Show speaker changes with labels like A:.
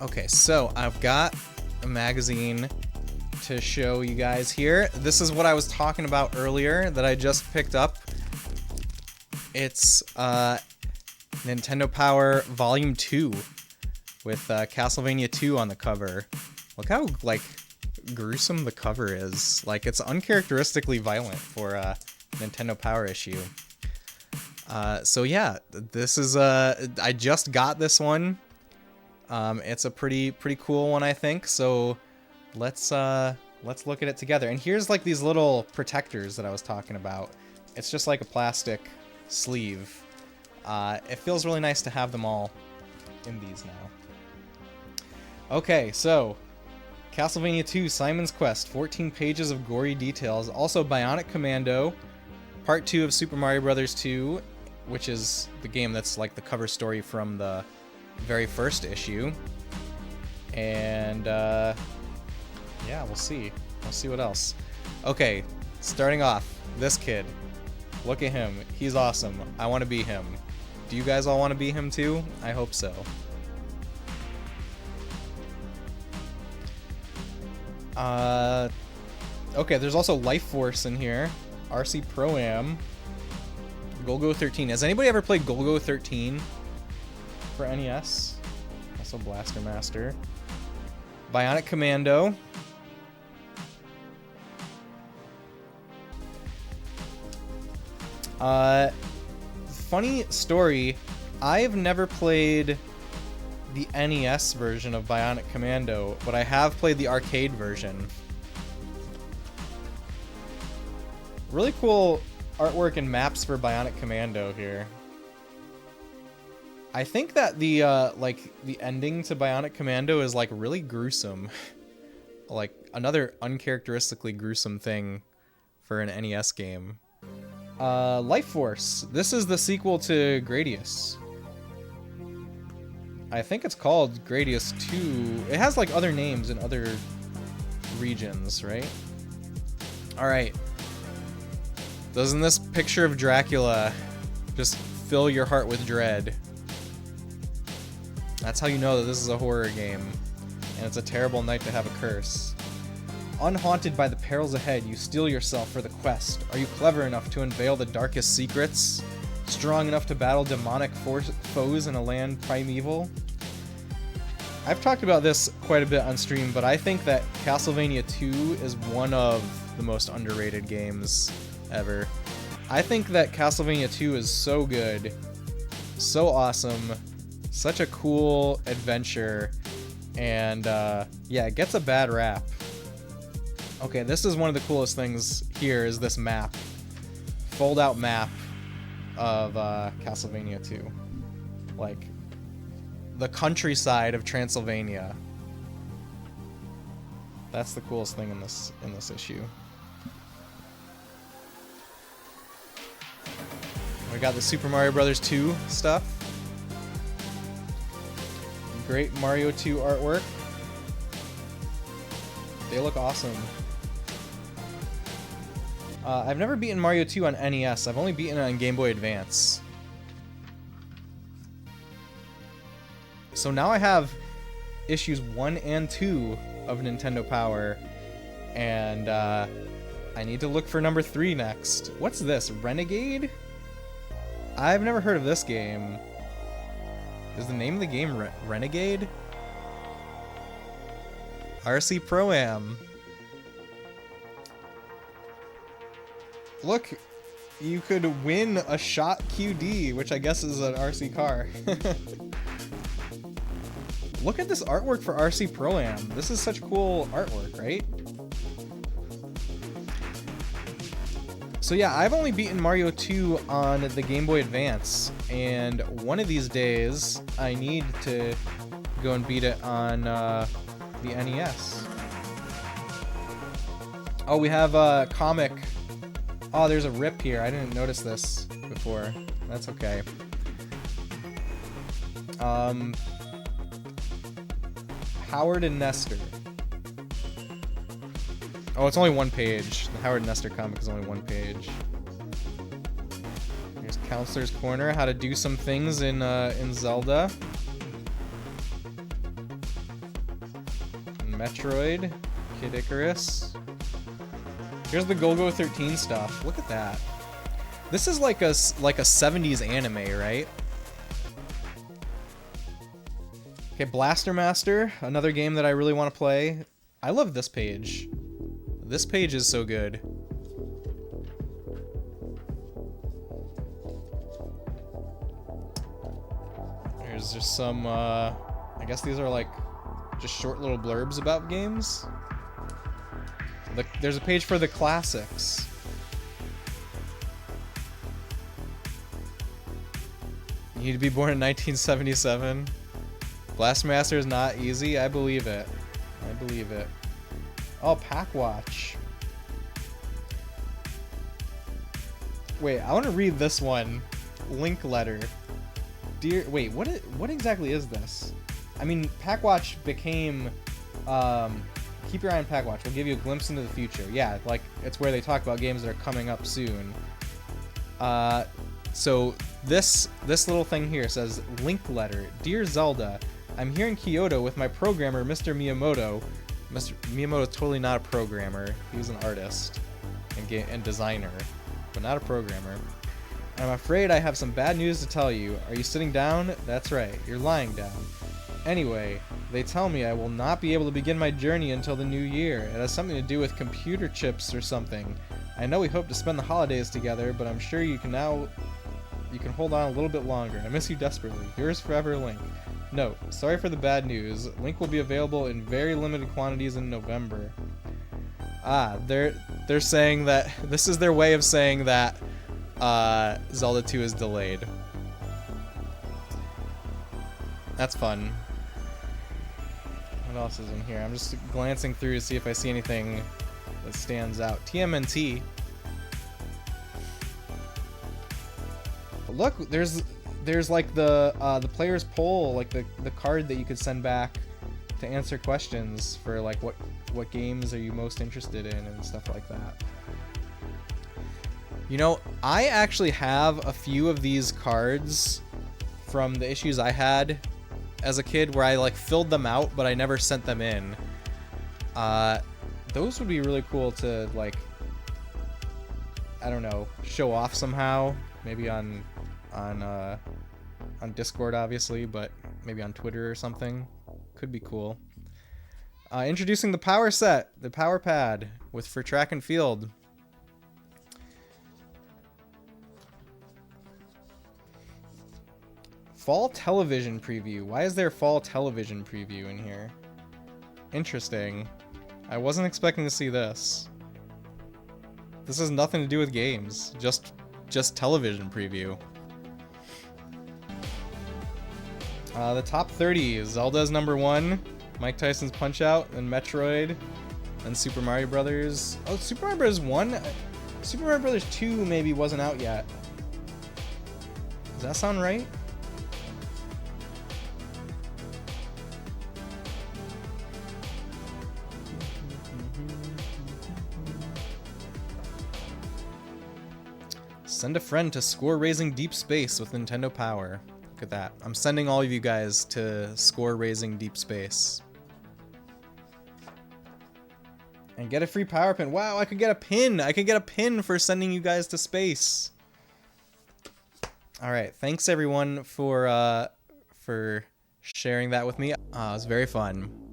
A: Okay, so I've got a magazine to show you guys here. This is what I was talking about earlier that I just picked up. It's Nintendo Power Volume 2 with Castlevania 2 on the cover. Look how, like, gruesome the cover is. Like, it's uncharacteristically violent for a Nintendo Power issue. So yeah, this is I just got this one. It's a pretty cool one, I think. So let's look at it together. And here's like these little protectors that I was talking about. It's just like a plastic sleeve. It feels really nice to have them all in these now. Okay, so Castlevania 2 Simon's Quest, 14 pages of gory details. Also Bionic Commando, Part 2 of Super Mario Bros. 2, which is the game that's like the cover story from the very first issue. And yeah, we'll see. We'll see what else. Okay, starting off, this kid. Look at him. He's awesome. I want to be him. Do you guys all want to be him too? I hope so. Okay, there's also Life Force in here. RC Pro-Am. Golgo 13. Has anybody ever played Golgo 13 for NES? Also Blaster Master. Bionic Commando. Funny story. I've never played the NES version of Bionic Commando, but I have played the arcade version. Really cool artwork and maps for Bionic Commando here. I think that the like the ending to Bionic Commando is like really gruesome. Like another uncharacteristically gruesome thing for an NES game. Life Force. This is the sequel to Gradius. I think it's called Gradius 2. It has like other names in other regions, right? Alright. Doesn't this picture of Dracula just fill your heart with dread? That's how you know that this is a horror game, and it's a terrible night to have a curse. Unhaunted by the perils ahead, you steel yourself for the quest. Are you clever enough to unveil the darkest secrets? Strong enough to battle demonic foes in a land primeval? I've talked about this quite a bit on stream, but I think that Castlevania 2 is one of the most underrated games ever. I think that Castlevania 2 is so good, so awesome, such a cool adventure, and yeah, it gets a bad rap. Okay, this is one of the coolest things here is this map. Fold-out map of Castlevania 2. Like, the countryside of Transylvania. That's the coolest thing in this issue. We got the Super Mario Bros. 2 stuff. Great Mario 2 artwork. They look awesome. I've never beaten Mario 2 on NES. I've only beaten it on Game Boy Advance. So now I have issues 1 and 2 of Nintendo Power, and I need to look for number 3 next. What's this? Renegade? I've never heard of this game. Is the name of the game Renegade? RC Pro-Am. Look, you could win a Shot QD, which I guess is an RC car. Look at this artwork for RC Pro-Am. This is such cool artwork, right? So yeah, I've only beaten Mario 2 on the Game Boy Advance, and one of these days I need to go and beat it on the NES. Oh, we have a comic. Oh, there's a rip here. I didn't notice this before. That's okay. Howard and Nestor. Oh, it's only one page. The Howard and Nestor comic is only one page. Here's Counselor's Corner, how to do some things in Zelda. Metroid, Kid Icarus. Here's the Golgo 13 stuff. Look at that. This is like a 70s anime, right? Okay, Blaster Master, another game that I really want to play. I love this page. This page is so good. There's just some, I guess these are like just short little blurbs about games. There's a page for the classics. You need to be born in 1977. Blaster Master is not easy. I believe it. I believe it. Oh, Pack Watch. Wait, I want to read this one. Link letter. Dear, wait, what exactly is this? I mean, Pack Watch became, keep your eye on Pack Watch. We'll give you a glimpse into the future. Yeah, like, it's where they talk about games that are coming up soon. So this little thing here says, Link letter. Dear Zelda, I'm here in Kyoto with my programmer, Mr. Miyamoto. Mr. Miyamoto is totally not a programmer. He's an artist and designer, but not a programmer. I'm afraid I have some bad news to tell you. Are you sitting down? That's right, you're lying down. Anyway, they tell me I will not be able to begin my journey until the new year. It has something to do with computer chips or something. I know we hope to spend the holidays together, but I'm sure you can hold on a little bit longer. I miss you desperately. Yours forever, Link. Note, sorry for the bad news. Link will be available in very limited quantities in November. Ah, they're saying that this is their way of saying that Zelda 2 is delayed. That's fun. What else is in here? I'm just glancing through to see if I see anything that stands out. TMNT. But look, there's like the player's poll, like the card that you could send back to answer questions for like what games are you most interested in and stuff like that. You know, I actually have a few of these cards from the issues I had as a kid where I like filled them out, but I never sent them in. Those would be really cool to like, I don't know, show off somehow. Maybe on Discord, obviously, but maybe on Twitter or something. Could be cool. Introducing the power set, the power pad for track and field. Fall television preview. Why is there fall television preview in here? Interesting. I wasn't expecting to see this. This has nothing to do with games. Just television preview. The top 30. Zelda's number 1. Mike Tyson's Punch-Out! And Metroid. And Super Mario Brothers. Oh, Super Mario Brothers 1? Super Mario Brothers 2 maybe wasn't out yet. Does that sound right? Send a friend to score-raising deep space with Nintendo Power. Look at that. I'm sending all of you guys to score-raising deep space. And get a free power pin. Wow, I could get a pin! I could get a pin for sending you guys to space. Alright, thanks everyone for sharing that with me. It was very fun.